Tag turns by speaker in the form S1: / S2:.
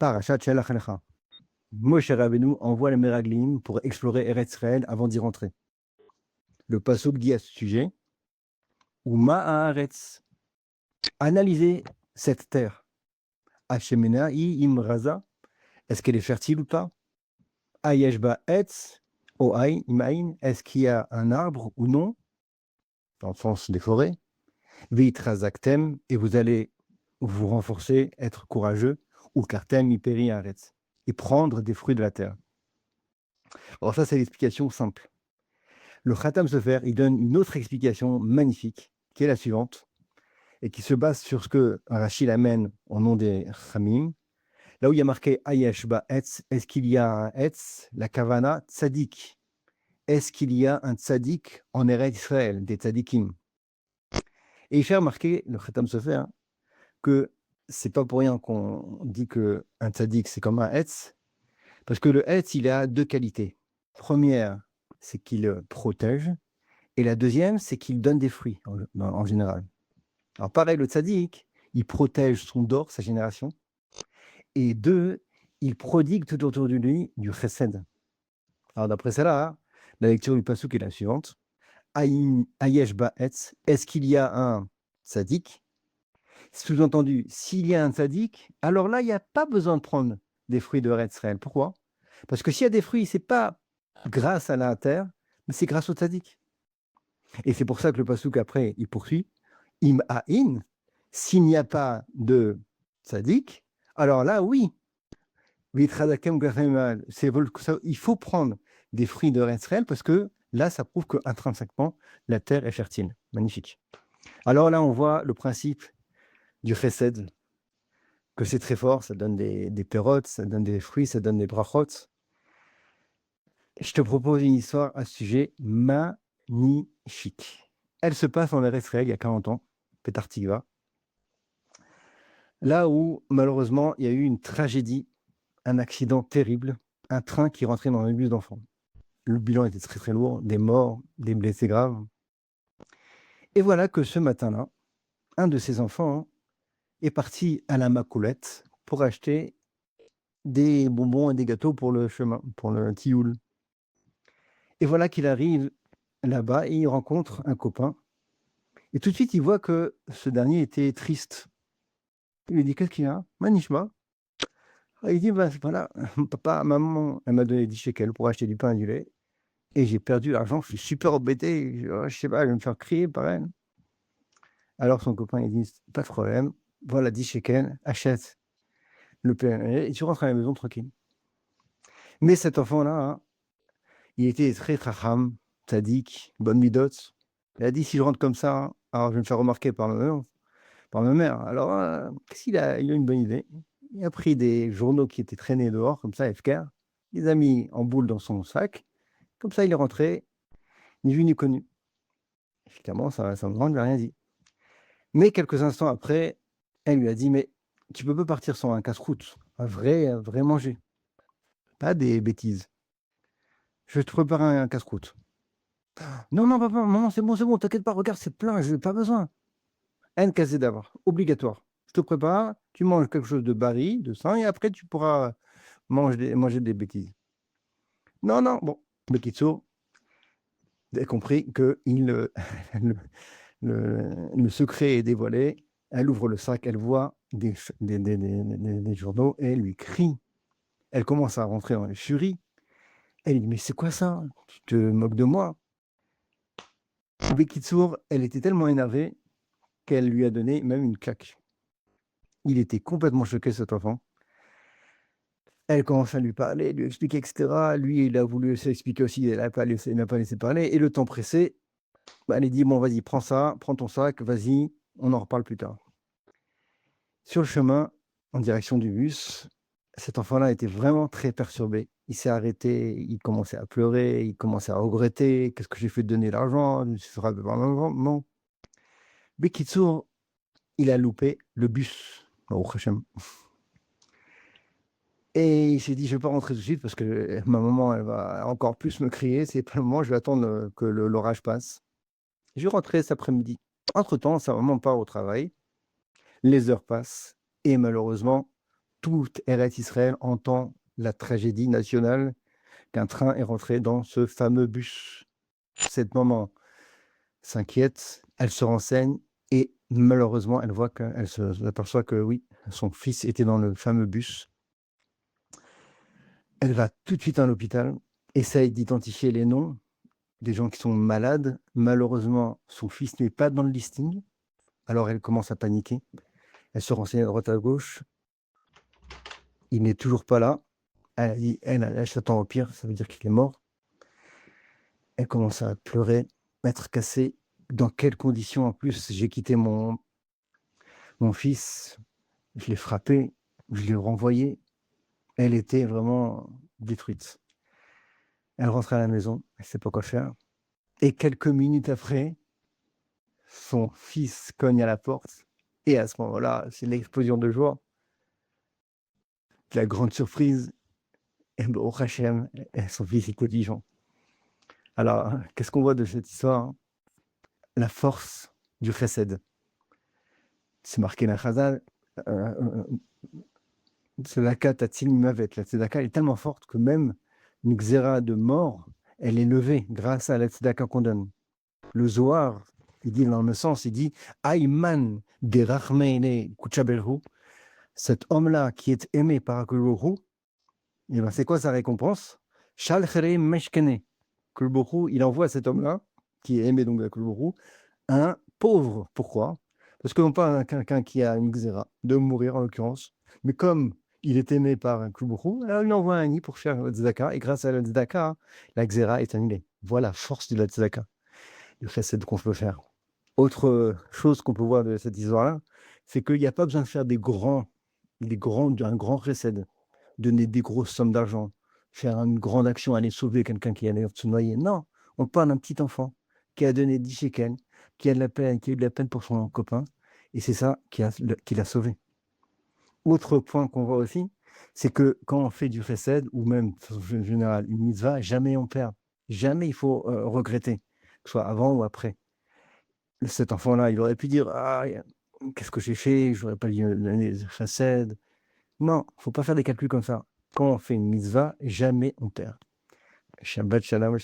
S1: Parashat Shelach Lecha. Moshe Rabbeinu envoie les Meraglim pour explorer Eretz Israël avant d'y rentrer. Le pasuk dit à ce sujet, Uma haaretz, analysez cette terre. Hashemena i imraza, est-ce qu'elle est fertile ou pas? Ayesh ba etz, o aïn, imaïn, est-ce qu'il y a un arbre ou non? Dans le sens des forêts. Vitrazaktem, et vous allez vous renforcer, être courageux, ou kartem iperi haaretz, et prendre des fruits de la terre. Alors ça, c'est l'explication simple. Le Khatam Sofer, il donne une autre explication magnifique, qui est la suivante, et qui se base sur ce que Rachid amène au nom des Khamim. Là où il y a marqué Ayesh ba etz, est-ce qu'il y a un etz, la kavana tzadik? Est-ce qu'il y a un tzadik en Eretz Israël, des tzadikim? Et il fait remarquer, le Khatam Sofer, que c'est pas pour rien qu'on dit que un tzadik c'est comme un etz, parce que le etz il a deux qualités. Première, c'est qu'il protège, et la deuxième, c'est qu'il donne des fruits en général. Alors pareil, le tzaddik, il protège son dor, sa génération, et deux, il prodigue tout autour de lui du chesed. Alors d'après cela, la lecture du pasuk est la suivante. Ayesh ba'etz, est-ce qu'il y a un tzaddik? Sous-entendu, s'il y a un tzaddik, alors là, il n'y a pas besoin de prendre des fruits de Eretz Israël. Pourquoi? Parce que s'il y a des fruits, c'est pas grâce à la terre, mais c'est grâce au tzaddik. Et c'est pour ça que le pasuk après, il poursuit. Im ha'in, s'il n'y a pas de tzaddik, alors là, oui. Il faut prendre des fruits de Israël parce que là, ça prouve qu'intrinsèquement, la terre est fertile. Magnifique. Alors là, on voit le principe du chesed, que c'est très fort, ça donne des pérotes, ça donne des fruits, ça donne des brachot. Je te propose une histoire à ce sujet magnifique. Elle se passe en Eretz Israël il y a 40 ans, Petar Tikva, là où malheureusement il y a eu une tragédie, un accident terrible, un train qui rentrait dans un bus d'enfants. Le bilan était très très lourd, des morts, des blessés graves. Et voilà que ce matin-là, un de ces enfants est parti à la Macoulette pour acheter des bonbons et des gâteaux pour le chemin, pour le tioul. Et voilà qu'il arrive là-bas et il rencontre un copain. Et tout de suite, il voit que ce dernier était triste. Il lui dit, qu'est-ce qu'il y a? Manishma. Il dit, bah, voilà, papa, maman, elle m'a donné 10 shekels pour acheter du pain et du lait. Et j'ai perdu l'argent, je suis super embêté. Je sais pas, je vais me faire crier par elle. Alors son copain, il dit, pas de problème, voilà 10 shekels, achète le pain et tu rentres à la maison tranquille. Mais cet enfant-là, hein, il était très tracham, tzaddik, bonne midote. Il a dit, si je rentre comme ça, hein, alors je vais me faire remarquer par ma mère. Alors, qu'est-ce qu'il a? Il a une bonne idée. Il a pris des journaux qui étaient traînés dehors, comme ça, FK, il les a mis en boule dans son sac. Comme ça, il est rentré, ni vu ni connu. Évidemment, sa maman ne lui a rien dit. Mais quelques instants après, elle lui a dit, mais tu peux pas partir sans un casse-croûte, un vrai manger, pas des bêtises. Je vais te préparer un casse-croûte. Non, non, papa, maman, c'est bon, t'inquiète pas, regarde, c'est plein, je n'ai pas besoin. Un casé d'avoir, obligatoire. Je te prépare, tu manges quelque chose de baril, de sain, et après tu pourras manger des bêtises. Non, non, bon, Bekitso a compris que le secret est dévoilé. Elle ouvre le sac, elle voit des journaux et elle lui crie. Elle commence à rentrer dans les furies. Elle dit, mais c'est quoi ça? Tu te moques de moi? Bekitsour, elle était tellement énervée qu'elle lui a donné même une claque. Il était complètement choqué, cet enfant. Elle commence à lui parler, lui expliquer, etc. Lui, il a voulu s'expliquer aussi, il n'a pas laissé parler. Et le temps pressé, elle dit, bon, vas-y, prends ça, prends ton sac, vas-y, on en reparle plus tard. Sur le chemin, en direction du bus, cet enfant-là était vraiment très perturbé. Il s'est arrêté, il commençait à pleurer, il commençait à regretter. Qu'est-ce que j'ai fait de donner l'argent? Je me suis frappé par maman. Bekitsour, il a loupé le bus. Au Hachem. Et il s'est dit, je ne vais pas rentrer tout de suite parce que ma maman, elle va encore plus me crier. C'est pas le moment, je vais attendre que l'orage passe. Je vais rentrer cet après-midi. Entre-temps, sa maman part au travail. Les heures passent. Et malheureusement, toute Eretz Israël entend la tragédie nationale qu'un train est rentré dans ce fameux bus. Cette maman s'inquiète, elle se renseigne et malheureusement, elle s'aperçoit que oui, son fils était dans le fameux bus. Elle va tout de suite à l'hôpital, essaye d'identifier les noms des gens qui sont malades. Malheureusement, son fils n'est pas dans le listing. Alors elle commence à paniquer. Elle se renseigne à droite à gauche. Il n'est toujours pas là. Elle dit, elle s'attend au pire, ça veut dire qu'il est mort. Elle commence à pleurer, être cassée. Dans quelles conditions en plus j'ai quitté mon fils, je l'ai frappé, je l'ai renvoyé. Elle était vraiment détruite. Elle rentre à la maison, elle ne sait pas quoi faire. Et quelques minutes après, son fils cogne à la porte. Et à ce moment-là, c'est l'explosion de joie. La grande surprise, et au Hachem, son fils est Dijon. Alors, qu'est-ce qu'on voit de cette histoire? La force du chesed. C'est marqué dans Chazal, Tzedaka tatzil mimavet. La tzedaka est tellement forte que même une xéra de mort, elle est levée grâce à la tzedaka qu'on donne. Le Zohar, il dit dans le sens, il dit Aïman de Rachmeine Kuchaberhu, cet homme-là qui est aimé par Akulbohu, et ben c'est quoi sa récompense? Shalchere Meshkene. Kulbohu, il envoie cet homme-là, qui est aimé donc d'Akulbohu, un pauvre. Pourquoi? Parce qu'on parle de quelqu'un qui a une xéra, de mourir en l'occurrence, mais comme il est aimé par un Kulbohu, alors il envoie un nid pour faire le tzedaka, et grâce à la tzedaka, la xéra est annulée. Voilà la force de la tzedaka. Le chesed qu'on peut faire. Autre chose qu'on peut voir de cette histoire-là, c'est qu'il n'y a pas besoin de faire un grand chesed, donner des grosses sommes d'argent, faire une grande action, aller sauver quelqu'un qui allait se noyer. Non, on parle d'un petit enfant qui a donné 10 shekels, qui a eu de la peine pour son copain, et c'est ça qui l'a sauvé. Autre point qu'on voit aussi, c'est que quand on fait du chesed, ou même en général une mitzvah, jamais on perd. Jamais il faut regretter, que ce soit avant ou après. Cet enfant-là, il aurait pu dire ah, qu'est-ce que j'ai fait? J'aurais pas dû donner des chesed. Non, il ne faut pas faire des calculs comme ça. Quand on fait une mitzvah, jamais on perd. Shabbat shalom,